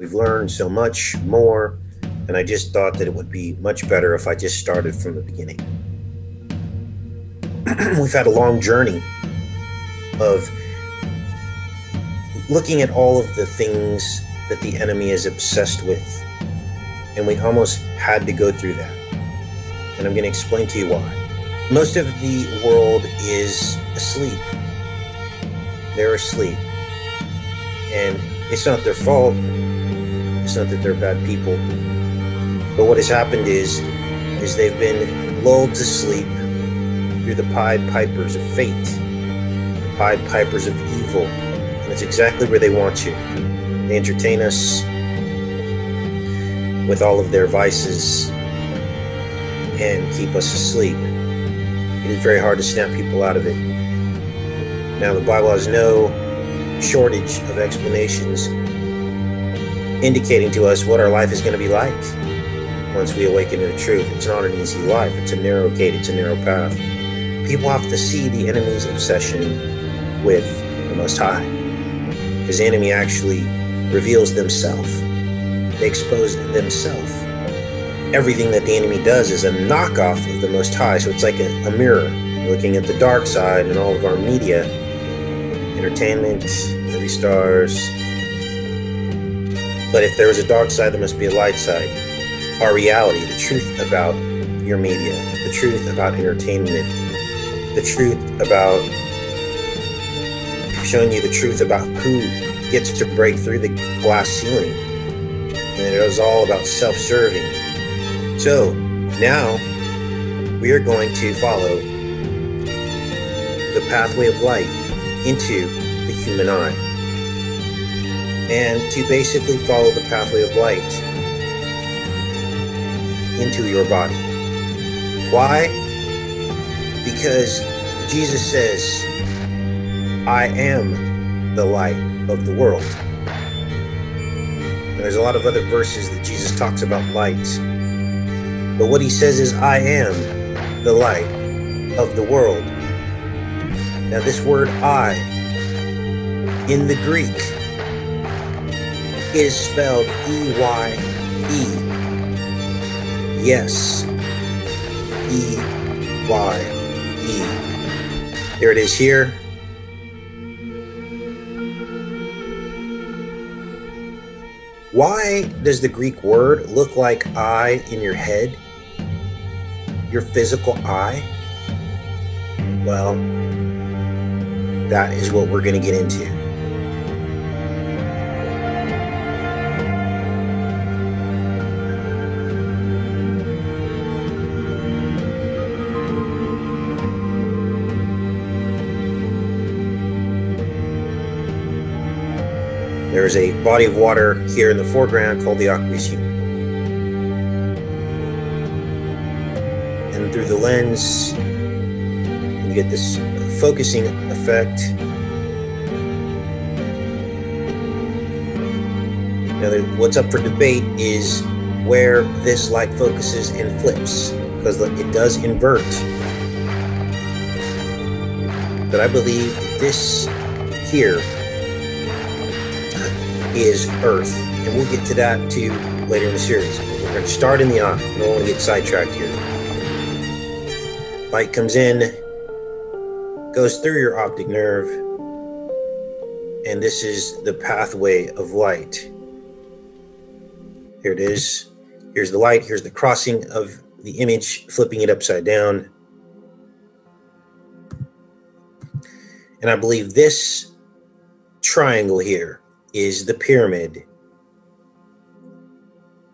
We've learned so much more, and I just thought that it would be much better if I just started from the beginning. We've had a long journey of looking at all of the things that the enemy is obsessed with, and we almost had to go through that. And I'm going to explain to you why. Most of the world is asleep. They're asleep. And it's not their fault. It's not that they're bad people. But what has happened is they've been lulled to sleep through the Pied Pipers of fate, the Pied Pipers of evil. And it's exactly where they want you. They entertain us with all of their vices and keep us asleep. It is very hard to snap people out of it. Now, the Bible has no shortage of explanations indicating to us what our life is going to be like once we awaken to the truth. It's not an easy life. It's a narrow gate. It's a narrow path. People have to see the enemy's obsession with the Most High, because the enemy actually reveals themselves. They expose themselves. Everything that the enemy does is a knockoff of the Most High. So it's like a mirror. You're looking at the dark side and all of our media, entertainment, movie stars. But if there is a dark side, there must be a light side. Our reality, the truth about your media, the truth about entertainment, the truth about showing you the truth about who gets to break through the glass ceiling. And it was all about self-serving. So now we are going to follow the pathway of light into the human eye, and to basically follow the pathway of light into your body. Why? Because Jesus says, I am the light of the world. And there's a lot of other verses that Jesus talks about light. But what he says is, I am the light of the world. Now this word I, in the Greek, is spelled E-Y-E. Yes. E-Y-E. There it is here. Why does the Greek word look like eye in your head? Your physical eye? Well, that is what we're going to get into. There is a body of water here in the foreground called the Aquarius. And through the lens, you get this focusing effect. Now, what's up for debate is where this light focuses and flips, because it does invert. But I believe this here is Earth, and we'll get to that too later in the series. We're going to start in the eye. I don't want to get sidetracked here. Light comes in, goes through your optic nerve, and this is the pathway of light. Here it is. Here's the light. Here's the crossing of the image, flipping it upside down. And I believe this triangle here is the pyramid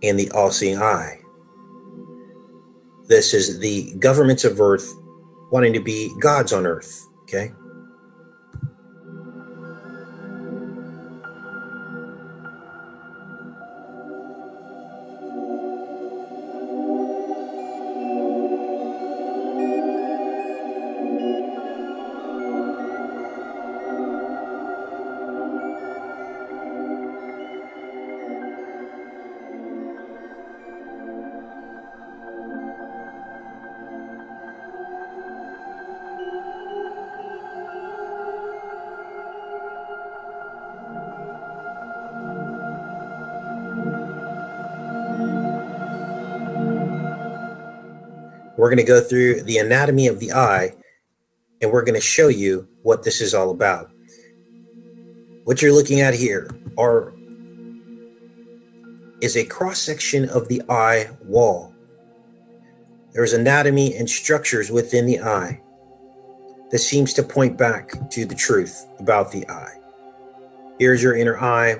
and the all-seeing eye. This is the governments of earth wanting to be gods on earth, okay? We're going to go through the anatomy of the eye, and we're going to show you what this is all about. What you're looking at here is a cross-section of the eye wall. There's anatomy and structures within the eye that seems to point back to the truth about the eye. Here's your inner eye.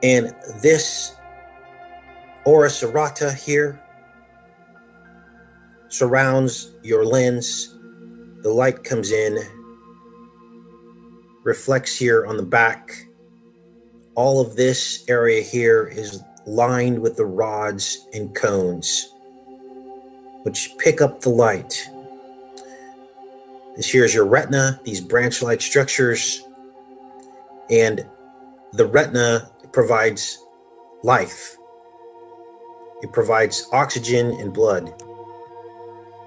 And this ora serrata here surrounds your lens. The light comes in, reflects here on the back. All of this area here is lined with the rods and cones, which pick up the light. This here is your retina, these branch-like structures, and the retina provides life. It provides oxygen and blood.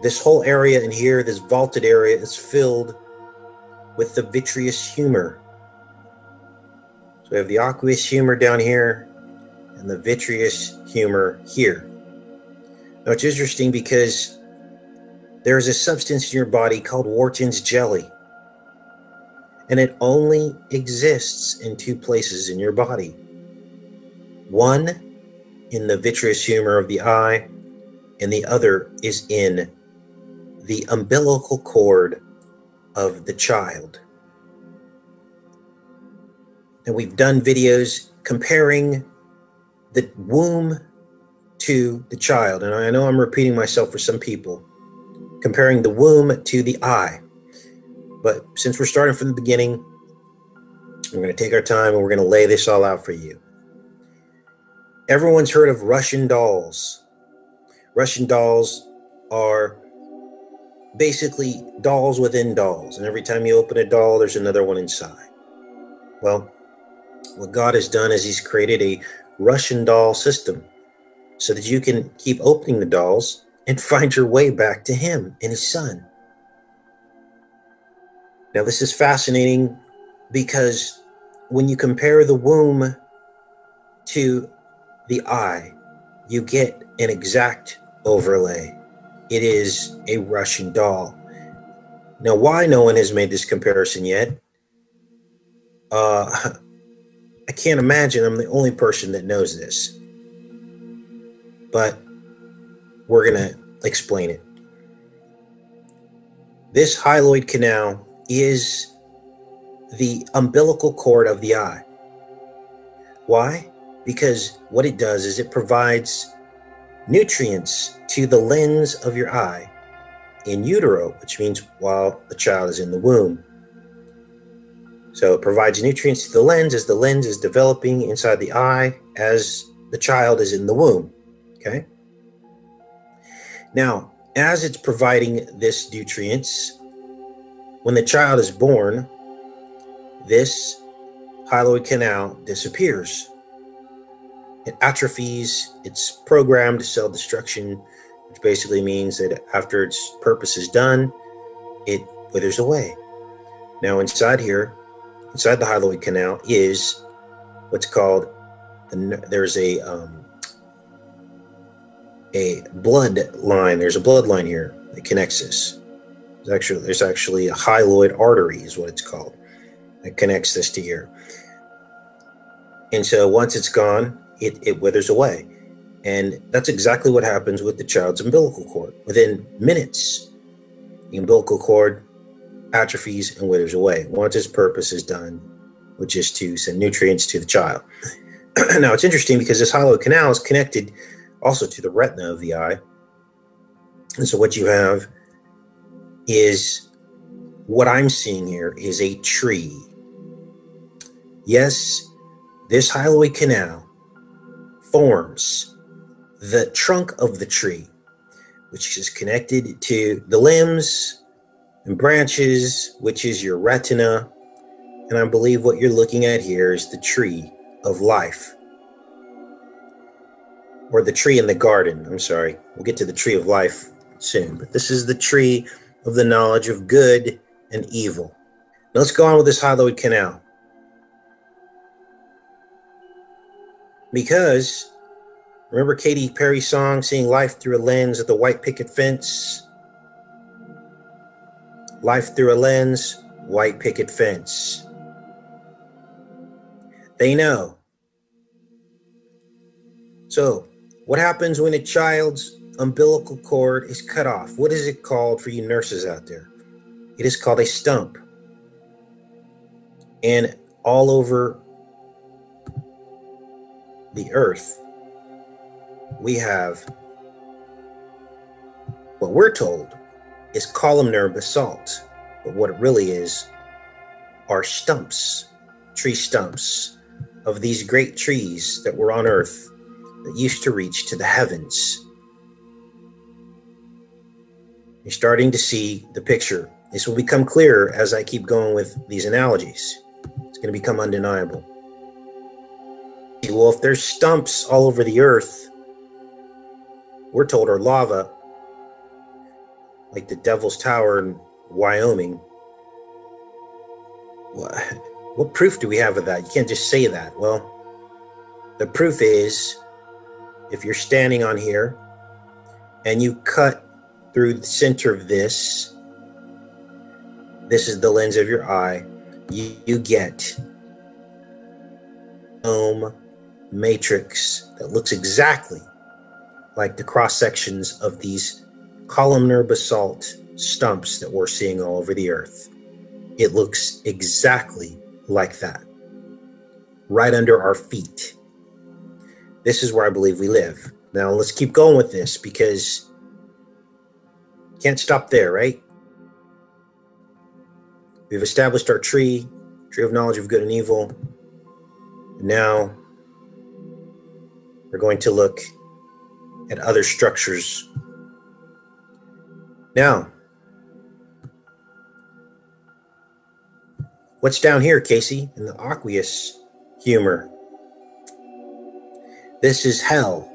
This whole area in here, this vaulted area, is filled with the vitreous humor. So we have the aqueous humor down here and the vitreous humor here. Now it's interesting because there is a substance in your body called Wharton's jelly, and it only exists in two places in your body. One in the vitreous humor of the eye, and the other is in the umbilical cord of the child. And we've done videos comparing the womb to the child. And I know I'm repeating myself for some people, comparing the womb to the eye. But since we're starting from the beginning, we're going to take our time and we're going to lay this all out for you. Everyone's heard of Russian dolls. Russian dolls are basically dolls within dolls. And every time you open a doll, there's another one inside. Well, what God has done is he's created a Russian doll system so that you can keep opening the dolls and find your way back to him and his son. Now, this is fascinating because when you compare the womb to the eye, you get an exact overlay. It is a Russian doll. Now, why no one has made this comparison yet? I can't imagine I'm the only person that knows this, but we're going to explain it. This hyaloid canal is the umbilical cord of the eye. Why? Because what it does is it provides nutrients to the lens of your eye in utero, which means while the child is in the womb. So it provides nutrients to the lens as the lens is developing inside the eye as the child is in the womb. Okay? Now, as it's providing this nutrients, when the child is born, this hyaloid canal disappears. It atrophies. It's programmed cell destruction, which basically means that after its purpose is done, it withers away. Now, inside here, inside the hyaloid canal is what's called, there's a blood line. There's a blood line here that connects this. There's actually a hyaloid artery is what it's called that connects this to here. And so once it's gone, it withers away. And that's exactly what happens with the child's umbilical cord. Within minutes, the umbilical cord atrophies and withers away once its purpose is done, which is to send nutrients to the child. Now, it's interesting because this hyaloid canal is connected also to the retina of the eye. And so what you have is, what I'm seeing here is a tree. Yes, this hyaloid canal forms the trunk of the tree, which is connected to the limbs and branches, which is your retina. And I believe what you're looking at here is the tree of life, or the tree in the garden. I'm sorry. We'll get to the tree of life soon, but this is the tree of the knowledge of good and evil. Now let's go on with this hyaloid canal. Because Remember Katy Perry's song, Seeing Life Through a Lens of the White Picket Fence? Life through a lens, white picket fence. They know. So, what happens when a child's umbilical cord is cut off? What is it called for you nurses out there? It is called a stump. And all over the earth, we have what we're told is columnar basalt, but what it really is are stumps, tree stumps of these great trees that were on earth that used to reach to the heavens. You're starting to see the picture. This will become clearer as I keep going with these analogies. It's going to become undeniable. Well, if there's stumps all over the earth, we're told are lava, like the Devil's Tower in Wyoming. What proof do we have of that? You can't just say that. Well, the proof is if you're standing on here and you cut through the center of this is the lens of your eye, you get a matrix that looks exactly like the cross sections of these columnar basalt stumps that we're seeing all over the earth. It looks exactly like that, right under our feet. This is where I believe we live. Now let's keep going with this because can't stop there, right? We've established our tree of knowledge of good and evil. Now we're going to look at other structures. Now, what's down here, Casey, in the aqueous humor? This is hell.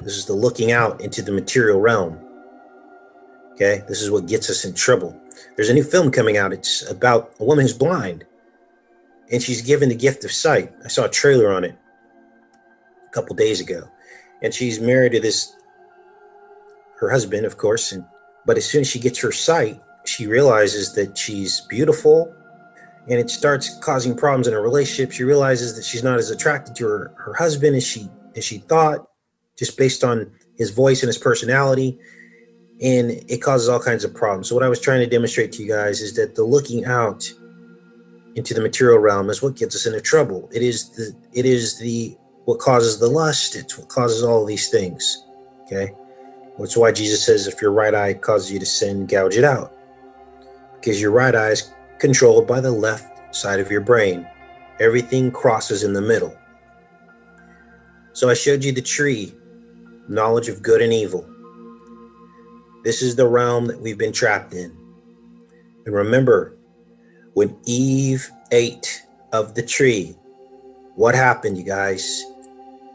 This is the looking out into the material realm. Okay, this is what gets us in trouble. There's a new film coming out. It's about a woman who's blind, and she's given the gift of sight. I saw a trailer on it a couple days ago, and she's married to her husband, of course. But as soon as she gets her sight, she realizes that she's beautiful, and it starts causing problems in her relationship. She realizes that she's not as attracted to her husband as she thought, just based on his voice and his personality. And it causes all kinds of problems. So what I was trying to demonstrate to you guys is that the looking out into the material realm is what gets us into trouble. It is what causes the lust. It's what causes all of these things. Okay, that's why Jesus says, if your right eye causes you to sin, gouge it out, because your right eye is controlled by the left side of your brain. Everything crosses in the middle. So I showed you the tree, knowledge of good and evil. This is the realm that we've been trapped in. And remember, when Eve ate of the tree, what happened, you guys?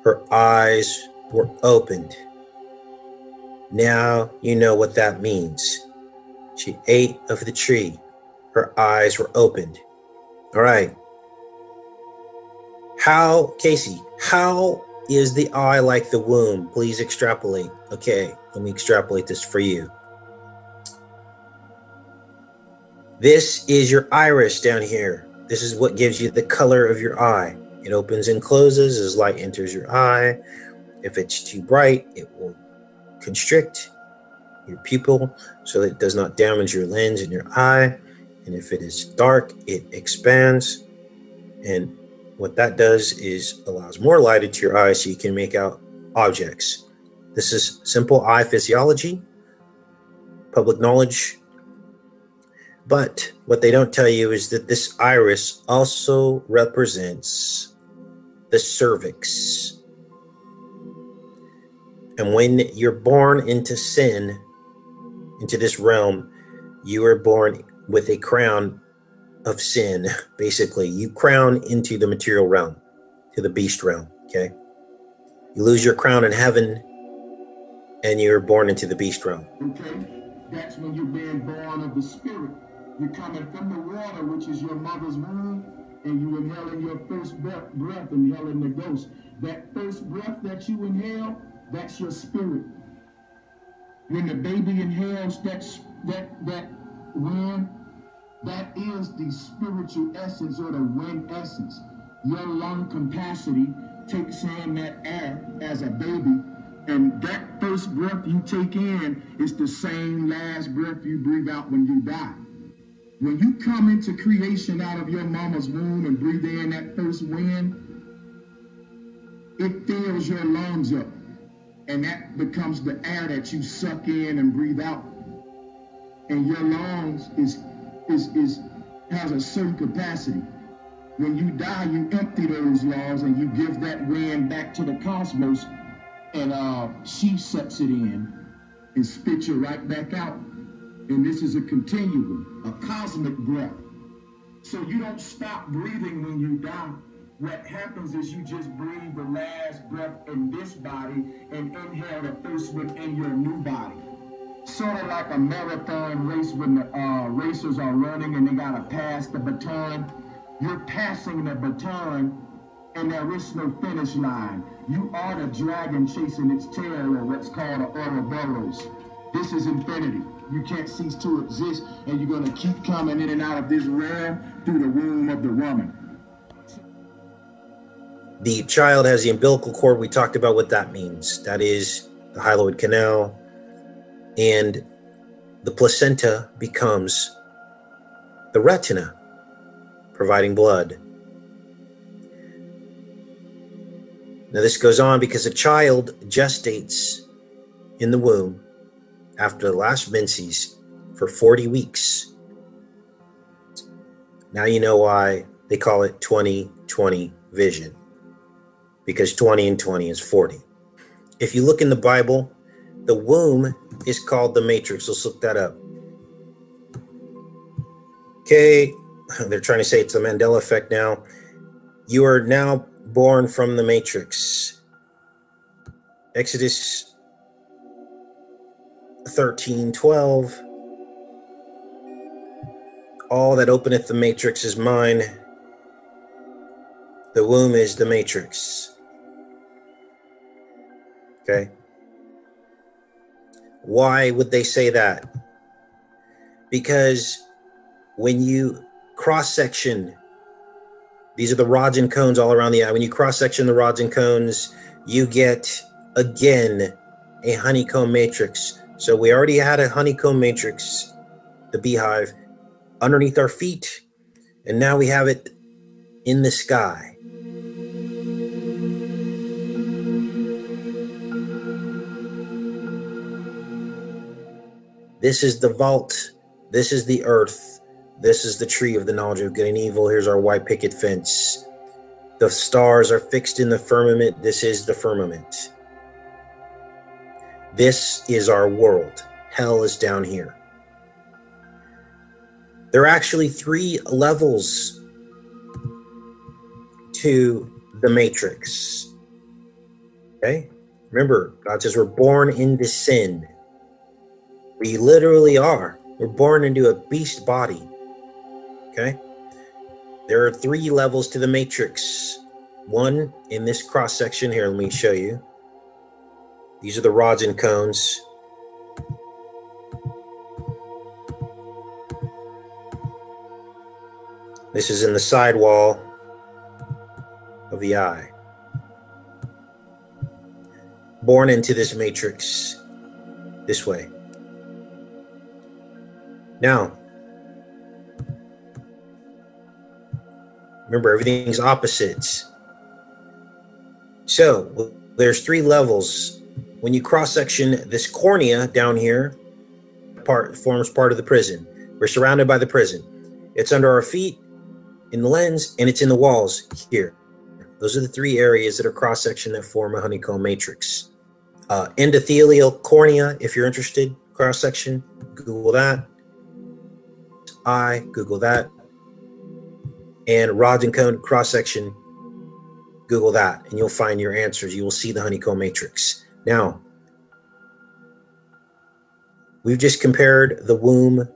Her eyes were opened. Now you know what that means. She ate of the tree. Her eyes were opened. All right. Casey, how is the eye like the womb? Please extrapolate. Okay, let me extrapolate this for you. This is your iris down here. This is what gives you the color of your eye. It opens and closes as light enters your eye. If it's too bright, it will constrict your pupil so that it does not damage your lens in your eye. And if it is dark, it expands. And what that does is allows more light into your eye so you can make out objects. This is simple eye physiology, public knowledge. But what they don't tell you is that this iris also represents the cervix. And when you're born into sin, into this realm, you are born with a crown of sin. Basically, you crown into the material realm, to the beast realm. Okay, you lose your crown in heaven, and you're born into the beast realm. Okay, that's when you're being born of the spirit. You're coming from the water, which is your mother's womb, and you inhaling your first breath, inhaling the ghost. That first breath that you inhale, that's your spirit. When the baby inhales that wind, that is the spiritual essence or the wind essence. Your lung capacity takes in that air as a baby, and that first breath you take in is the same last breath you breathe out when you die. When you come into creation out of your mama's womb and breathe in that first wind, it fills your lungs up, and that becomes the air that you suck in and breathe out. And your lungs has a certain capacity. When you die, you empty those lungs and you give that wind back to the cosmos, and she sucks it in and spits you right back out. And this is a continuum, a cosmic breath. So you don't stop breathing when you die. What happens is you just breathe the last breath in this body and inhale the first one in your new body. Sort of like a marathon race when the racers are running and they gotta pass the baton. You're passing the baton and there is no finish line. You are the dragon chasing its tail, or what's called an Ouroboros. This is infinity. You can't cease to exist, and you're gonna keep coming in and out of this realm through the womb of the woman. The child has the umbilical cord. We talked about what that means. That is the hyaloid canal, and the placenta becomes the retina, providing blood. Now this goes on because a child gestates in the womb after the last menses for 40 weeks. Now you know why they call it 20/20 vision, because 20 and 20 is 40. If you look in the Bible, the womb is called the matrix. Let's look that up. Okay, they're trying to say it's the Mandela effect now. You are now born from the matrix. Exodus 13:12. All that openeth the matrix is mine. The womb is the matrix. Okay. Why would they say that? Because when you cross-section, these are the rods and cones all around the eye. When you cross-section the rods and cones, you get, again, a honeycomb matrix. So we already had a honeycomb matrix, the beehive, underneath our feet, and now we have it in the sky. This is the vault. This is the earth. This is the tree of the knowledge of good and evil. Here's our white picket fence. The stars are fixed in the firmament. This is the firmament. This is our world. Hell is down here. There are actually 3 levels to the matrix. Okay? Remember, God says we're born into sin. We literally are. We're born into a beast body. Okay? There are 3 levels to the matrix. One in this cross section here. Let me show you. These are the rods and cones. This is in the side wall of the eye. Born into this matrix this way. Now, remember, everything's opposites. So there's 3 levels. When you cross-section this cornea down here, forms part of the prison. We're surrounded by the prison. It's under our feet, in the lens, and it's in the walls here. Those are the 3 areas that are cross-section that form a honeycomb matrix. Endothelial cornea, if you're interested, cross-section, Google that. Eye, Google that. And rods and cone cross-section, Google that, and you'll find your answers. You will see the honeycomb matrix. Now, we've just compared the womb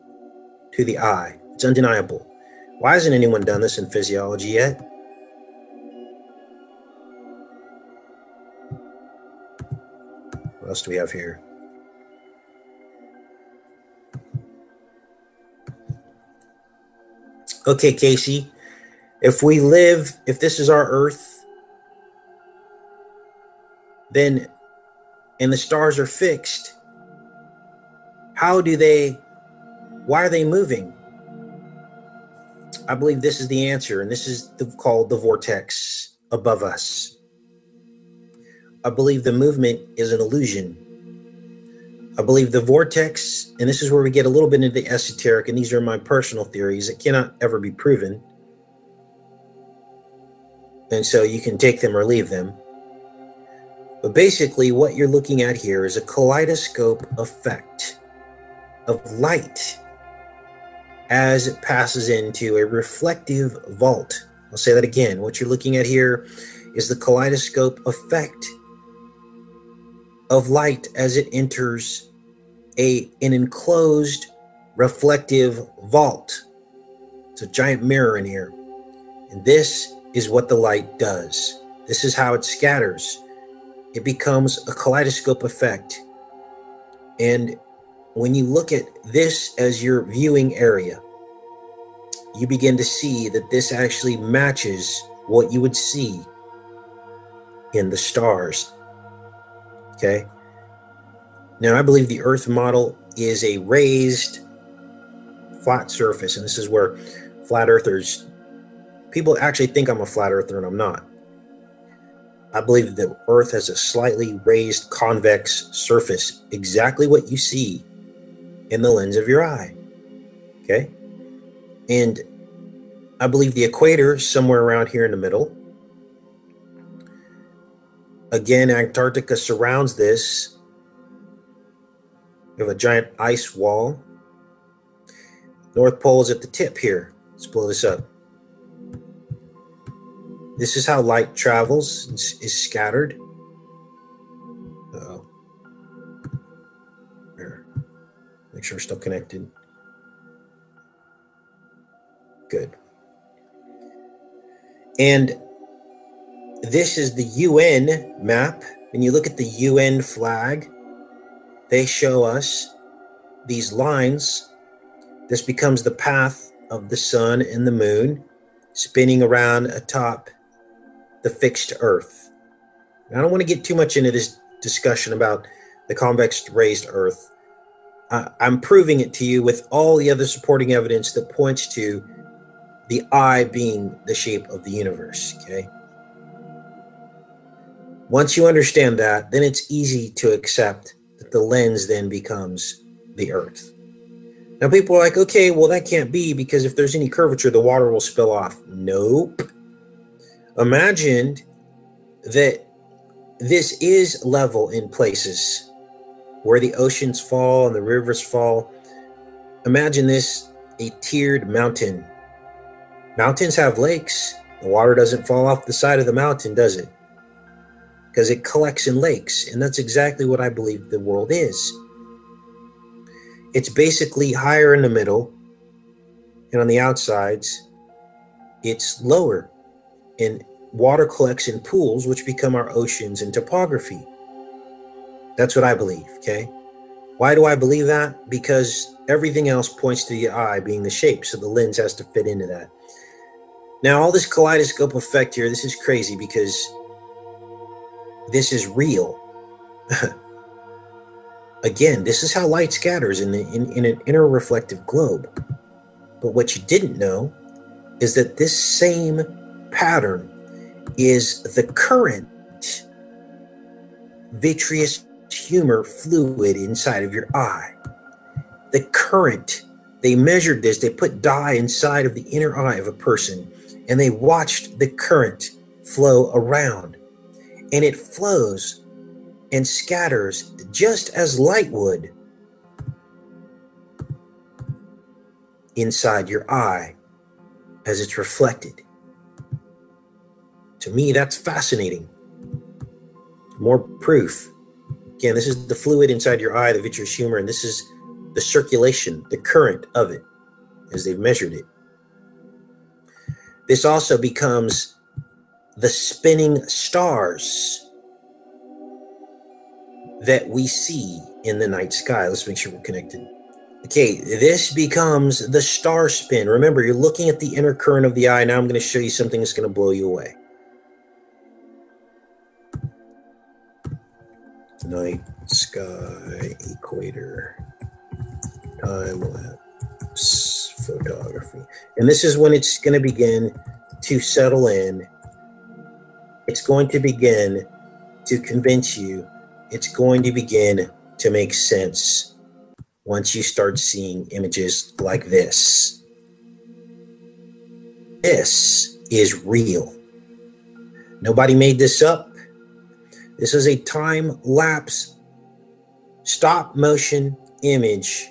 to the eye. It's undeniable. Why hasn't anyone done this in physiology yet? What else do we have here? Okay, Casey, if this is our Earth, then, and the stars are fixed, why are they moving? I believe this is the answer, and this is called the vortex above us. I believe the movement is an illusion. I believe the vortex, and this is where we get a little bit into the esoteric, and these are my personal theories that cannot ever be proven. And so you can take them or leave them. But basically what you're looking at here is a kaleidoscope effect of light as it passes into a reflective vault. I'll say that again. What you're looking at here is the kaleidoscope effect of light as it enters an enclosed reflective vault. It's a giant mirror in here. And this is what the light does. This is how it scatters. It becomes a kaleidoscope effect. And when you look at this as your viewing area, you begin to see that this actually matches what you would see in the stars. Okay? Now, I believe the Earth model is a raised flat surface, and this is where flat earthers, people actually think I'm a flat earther, and I'm not. I believe that the Earth has a slightly raised convex surface, exactly what you see in the lens of your eye. Okay? And I believe the equator is somewhere around here in the middle. Again, Antarctica surrounds this. We have a giant ice wall. North Pole is at the tip here. Let's blow this up. This is how light travels, is scattered. Uh-oh. Here. Make sure we're still connected. Good. And this is the UN map. When you look at the UN flag, they show us these lines. This becomes the path of the sun and the moon spinning around atop the fixed Earth. Now, I don't want to get too much into this discussion about the convex raised Earth. I'm proving it to you with all the other supporting evidence that points to the eye being the shape of the universe, okay? Once you understand that, then it's easy to accept that the lens then becomes the Earth. Now, people are like, okay, well, that can't be because if there's any curvature, the water will spill off. Nope. Imagine that this is level in places where the oceans fall and the rivers fall. Imagine this a tiered mountain. Mountains have lakes. The water doesn't fall off the side of the mountain, does it? Because it collects in lakes, and that's exactly what I believe the world is. It's basically higher in the middle, and on the outsides, it's lower. And water collects in pools, which become our oceans and topography. That's what I believe, okay? Why do I believe that? Because everything else points to the eye being the shape, so the lens has to fit into that. Now, all this kaleidoscope effect here, this is crazy because this is real. Again, this is how light scatters in an inner reflective globe. But what you didn't know is that this same pattern is the current vitreous humor fluid inside of your eye. The current, they measured this, they put dye inside of the inner eye of a person, and they watched the current flow around. And it flows and scatters just as light would inside your eye as it's reflected. To me, that's fascinating. More proof. Again, this is the fluid inside your eye, the vitreous humor, and this is the circulation, the current of it as they've measured it. this also becomes the spinning stars that we see in the night sky. Let's make sure we're connected. Okay, this becomes the star spin. Remember, you're looking at the inner current of the eye. Now I'm going to show you something that's going to blow you away. Night sky equator time lapse photography. And this is when it's going to begin to settle in. It's going to begin to convince you. It's going to begin to make sense once you start seeing images like this. This is real. Nobody made this up. This is a time-lapse, stop-motion image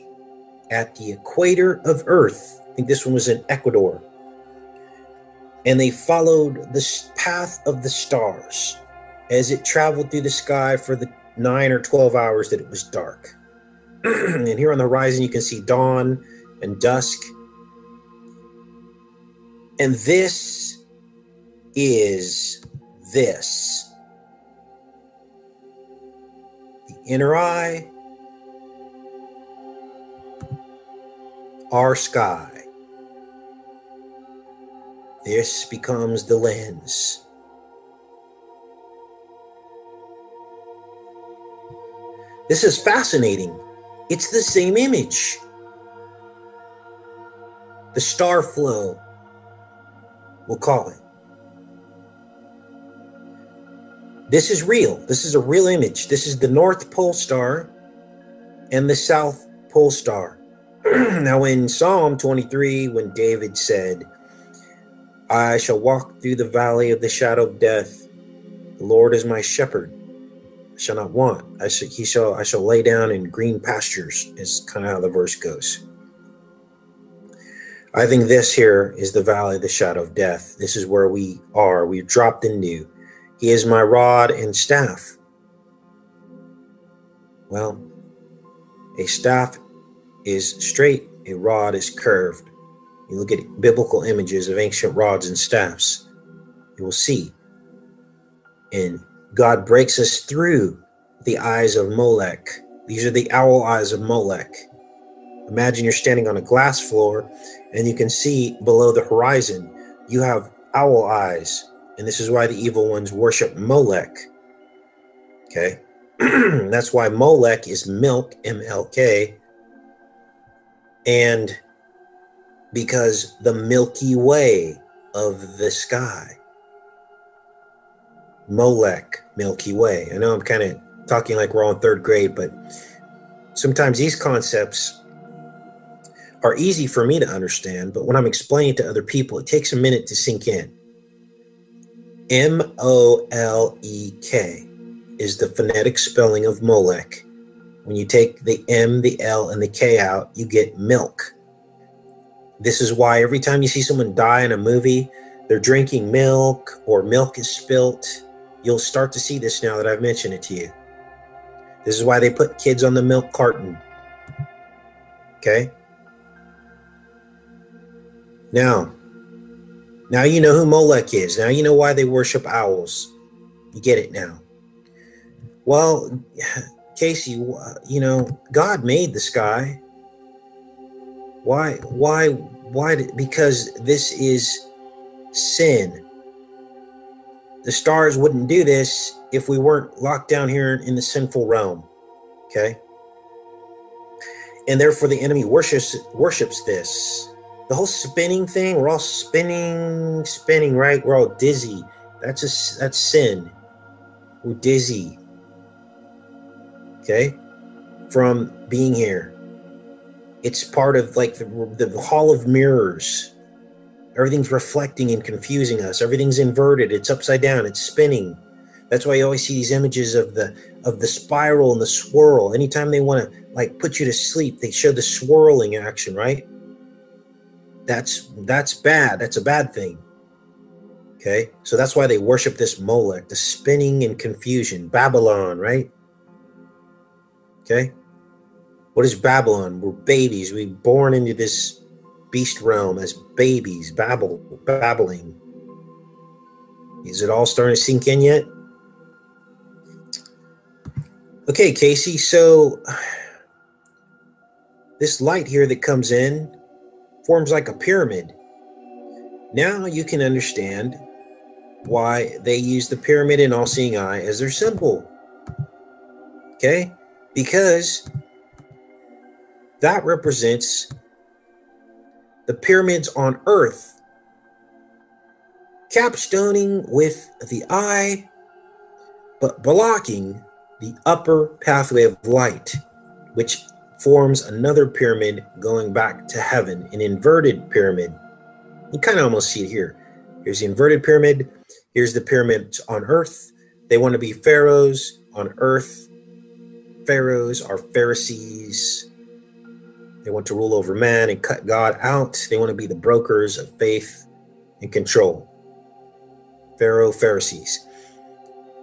at the equator of Earth. I think this one was in Ecuador. And they followed the path of the stars as it traveled through the sky for the 9 or 12 hours that it was dark. And here on the horizon, you can see dawn and dusk. And this is this. The inner eye, our sky. This becomes the lens. This is fascinating. It's the same image. The star flow, we'll call it. This is real. This is a real image. This is the North Pole Star and the South Pole Star. Now in Psalm 23, when David said, I shall walk through the valley of the shadow of death, the Lord is my shepherd. Shall not want. I shall lay down in green pastures, is kind of how the verse goes. I think this here is the valley of the shadow of death. This is where we are. We've dropped into. He is my rod and staff. Well, a staff is straight, a rod is curved. You look at biblical images of ancient rods and staffs, you will see. And God breaks us through the eyes of Molech. These are the owl eyes of Molech. Imagine you're standing on a glass floor and you can see below the horizon, you have owl eyes. And this is why the evil ones worship Molech. Okay? That's why Molech is milk, M-L-K. And because the Milky Way of the sky. Molech, Milky Way. I know I'm kind of talking like we're all in third grade, but sometimes these concepts are easy for me to understand, but when I'm explaining to other people, it takes a minute to sink in. M-O-L-E-K is the phonetic spelling of Molech. When you take the M, the L, and the K out, you get milk. This is why every time you see someone die in a movie, they're drinking milk or milk is spilt. You'll start to see this now that I've mentioned it to you. This is why they put kids on the milk carton. Okay? Now you know who Molech is. Now you know why they worship owls. You get it now. Well, Casey, you know, God made the sky. Why? Because this is sin. The stars wouldn't do this if we weren't locked down here in the sinful realm. Okay? And therefore the enemy worships this. The whole spinning thing, we're all spinning, right? We're all dizzy. That's sin. We're dizzy. Okay? From being here. It's part of like the hall of mirrors. Everything's reflecting and confusing us. Everything's inverted. It's upside down. It's spinning. That's why you always see these images of the spiral and the swirl. Anytime they want to like put you to sleep, they show the swirling action, right? That's bad. That's a bad thing. Okay? So that's why they worship this Molech, the spinning and confusion. Babylon, right? Okay? What is Babylon? We're babies. We're born into this beast realm as babies, babbling. Is it all starting to sink in yet? Okay, Casey, so this light here that comes in forms like a pyramid. Now you can understand why they use the pyramid and all-seeing eye as their symbol. Okay? Because that represents the pyramids on Earth, capstoning with the eye, but blocking the upper pathway of light, which forms another pyramid going back to heaven, an inverted pyramid. You kind of almost see it here. Here's the inverted pyramid. Here's the pyramids on Earth. They want to be pharaohs on Earth. Pharaohs are Pharisees. They want to rule over man and cut God out. They want to be the brokers of faith and control. Pharaoh, Pharisees.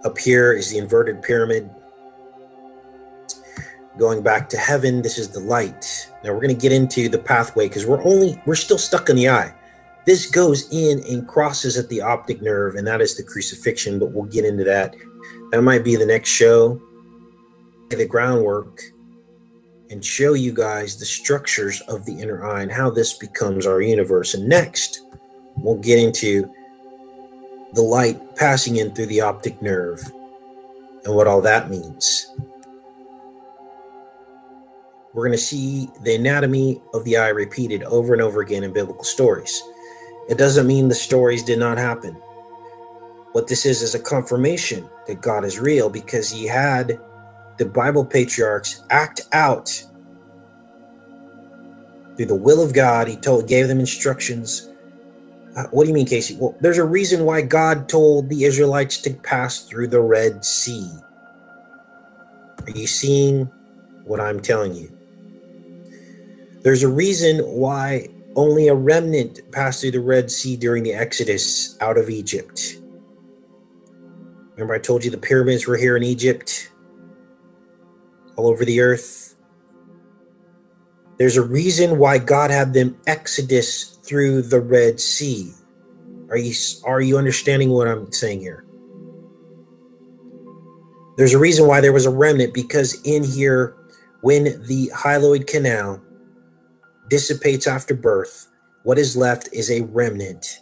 Up here is the inverted pyramid. Going back to heaven, this is the light. Now we're going to get into the pathway because we're still stuck in the eye. This goes in and crosses at the optic nerve, and that is the crucifixion, but we'll get into that. That might be the next show. The groundwork and show you guys the structures of the inner eye and how this becomes our universe. And next, we'll get into the light passing in through the optic nerve and what all that means. We're going to see the anatomy of the eye repeated over and over again in biblical stories. It doesn't mean the stories did not happen. What this is a confirmation that God is real, because he had the Bible patriarchs act out through the will of God. He gave them instructions. What do you mean, Casey? Well, there's a reason why God told the Israelites to pass through the Red Sea. Are you seeing what I'm telling you? There's a reason why only a remnant passed through the Red Sea during the Exodus out of Egypt. Remember I told you the pyramids were here in Egypt, all over the earth? There's a reason why God had them exodus through the Red Sea. Are you understanding what I'm saying here? There's a reason why there was a remnant, because in here, when the hyaloid canal dissipates after birth, what is left is a remnant.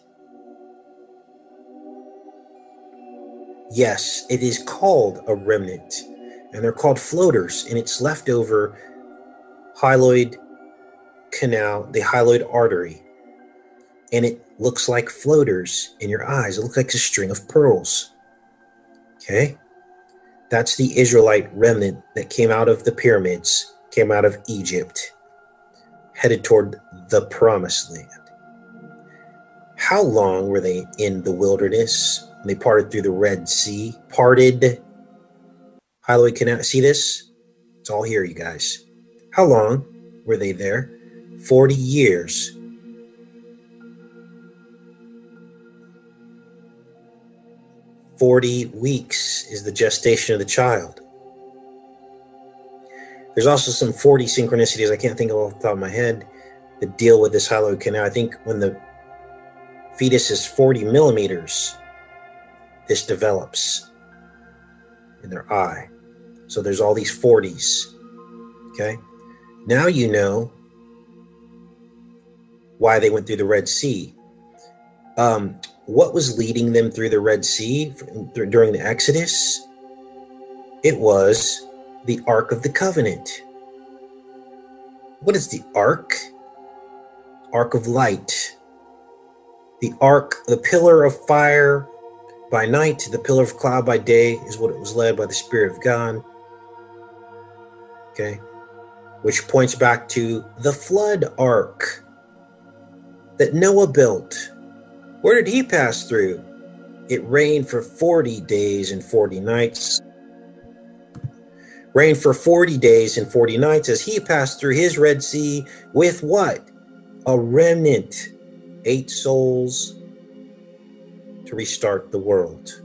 Yes, it is called a remnant, and they're called floaters, and it's leftover hyaloid canal, the hyaloid artery, and it looks like floaters in your eyes. It looks like a string of pearls. Okay? That's the Israelite remnant that came out of the pyramids, came out of Egypt, headed toward the promised land. How long were they in the wilderness? They parted through the Red Sea, parted hyaloid canal. See this? It's all here, you guys. How long were they there? 40 years. "40 weeks is the gestation of the child." There's also some 40 synchronicities I can't think of off the top of my head that deal with this hyaloid canal. I think when the fetus is 40 millimeters, this develops in their eye. So there's all these 40s. Okay? Now you know why they went through the Red Sea. What was leading them through the Red Sea during the Exodus? It was the Ark of the Covenant. What is the Ark? Ark of light. The Ark, the pillar of fire by night, the pillar of cloud by day, is what it was led by the Spirit of God. Okay? Which points back to the flood ark that Noah built. Where did he pass through? It rained for 40 days and 40 nights. Rained for 40 days and 40 nights as he passed through his Red Sea with what? A remnant. 8 souls to restart the world.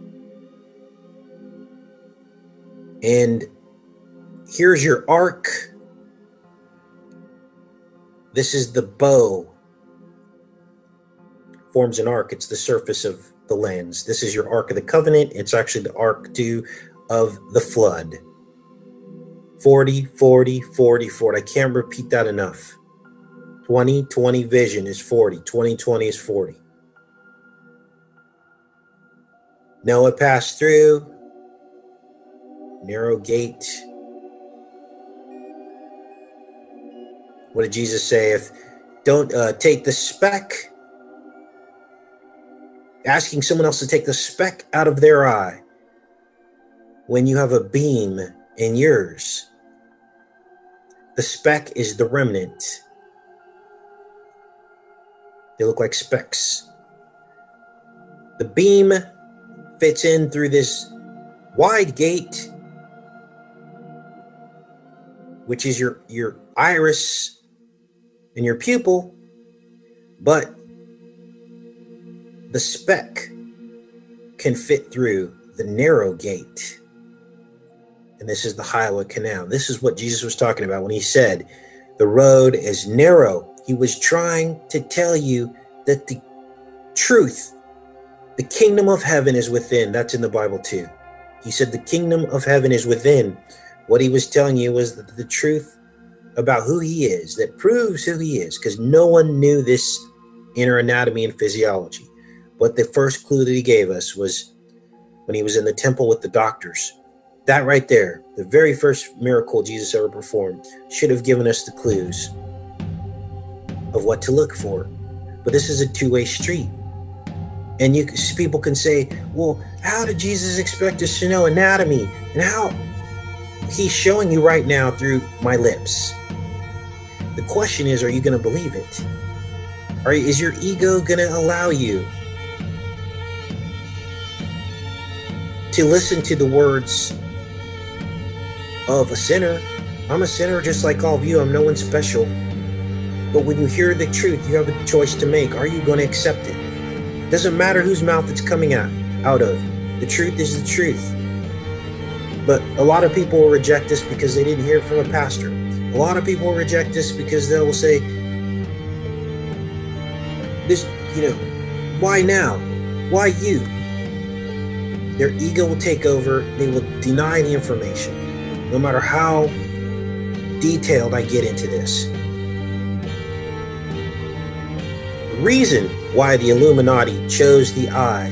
And here's your ark. This is the bow forms an ark. It's the surface of the lens. This is your Ark of the Covenant. It's actually the Ark too of the flood. 40, 40, 40, 40. I can't repeat that enough. 2020 vision is 40. 2020 is 40. Noah passed through. Narrow gate. What did Jesus say? If don't take the speck, asking someone else to take the speck out of their eye when you have a beam in yours. The speck is the remnant. They look like specks. The beam fits in through this wide gate, which is your iris and your pupil, but the speck can fit through the narrow gate. And this is the highway canal. This is what Jesus was talking about when he said the road is narrow. He was trying to tell you that the truth, the kingdom of heaven is within. That's in the Bible too. He said the kingdom of heaven is within. What he was telling you was that the truth about who he is, that proves who he is, because no one knew this inner anatomy and physiology. But the first clue that he gave us was when he was in the temple with the doctors. That right there, the very first miracle Jesus ever performed, should have given us the clues of what to look for. But this is a two-way street. And people can say, well, how did Jesus expect us to know anatomy? And how? He's showing you right now through my lips. The question is, are you going to believe it? Is your ego going to allow you to listen to the words of a sinner? I'm a sinner just like all of you. I'm no one special. But when you hear the truth, you have a choice to make. Are you going to accept it? Doesn't matter whose mouth it's coming out of. The truth is the truth. But a lot of people will reject this because they didn't hear it from a pastor. A lot of people will reject this because they will say, this, why now? Why you? Their ego will take over. They will deny the information, no matter how detailed I get into this. The reason why the Illuminati chose the eye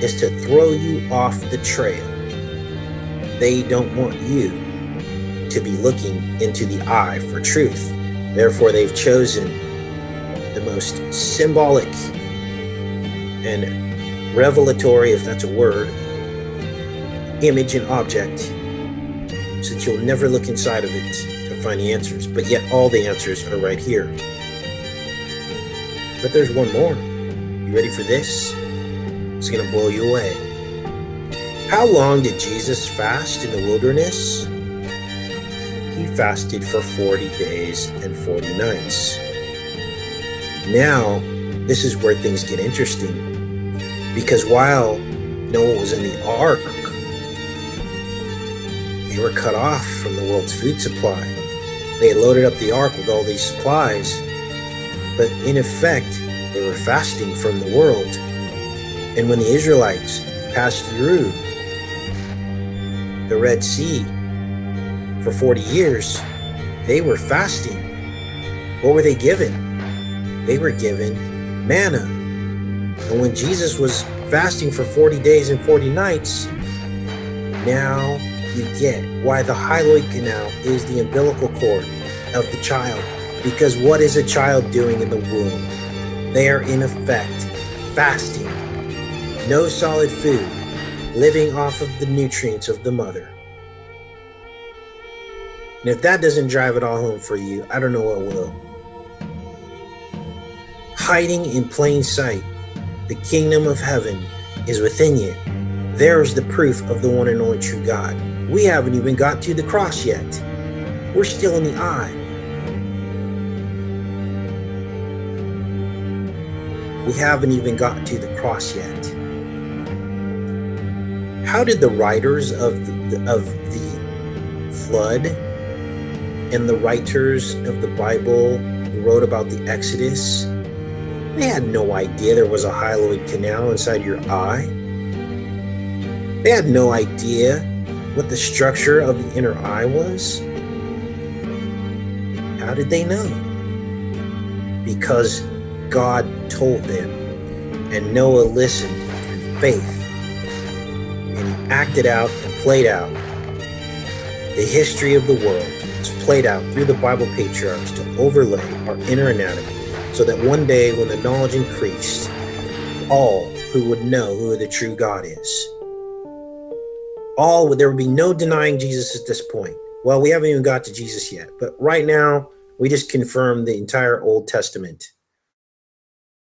is to throw you off the trail. They don't want you to be looking into the eye for truth. Therefore, they've chosen the most symbolic and revelatory, if that's a word, image and object, so that you'll never look inside of it to find the answers. But yet all the answers are right here. But there's one more. You ready for this? It's going to blow you away. How long did Jesus fast in the wilderness? He fasted for 40 days and 40 nights. Now, this is where things get interesting. Because while Noah was in the ark, they were cut off from the world's food supply. They had loaded up the ark with all these supplies, but in effect, they were fasting from the world. And when the Israelites passed through the Red Sea for 40 years, they were fasting. What were they given? They were given manna. And when Jesus was fasting for 40 days and 40 nights, now you get why the hyaloid canal is the umbilical cord of the child. Because what is a child doing in the womb? They are in effect fasting. No solid food, living off of the nutrients of the mother. And if that doesn't drive it all home for you, I don't know what will. Hiding in plain sight, the kingdom of heaven is within you. There's the proof of the one and only true God. We haven't even got to the cross yet. We're still in the eye. We haven't even got to the cross yet. How did the writers of the flood and the writers of the Bible who wrote about the Exodus, They had no idea there was a hyaloid canal inside your eye. They had no idea what the structure of the inner eye was. How did they know? Because God told them, and Noah listened through faith, and he acted out and played out. The history of the world was played out through the Bible patriarchs to overlay our inner anatomy, so that one day when the knowledge increased, all who would know who the true God is. There would be no denying Jesus at this point. Well, we haven't even got to Jesus yet, but right now we just confirm the entire Old Testament.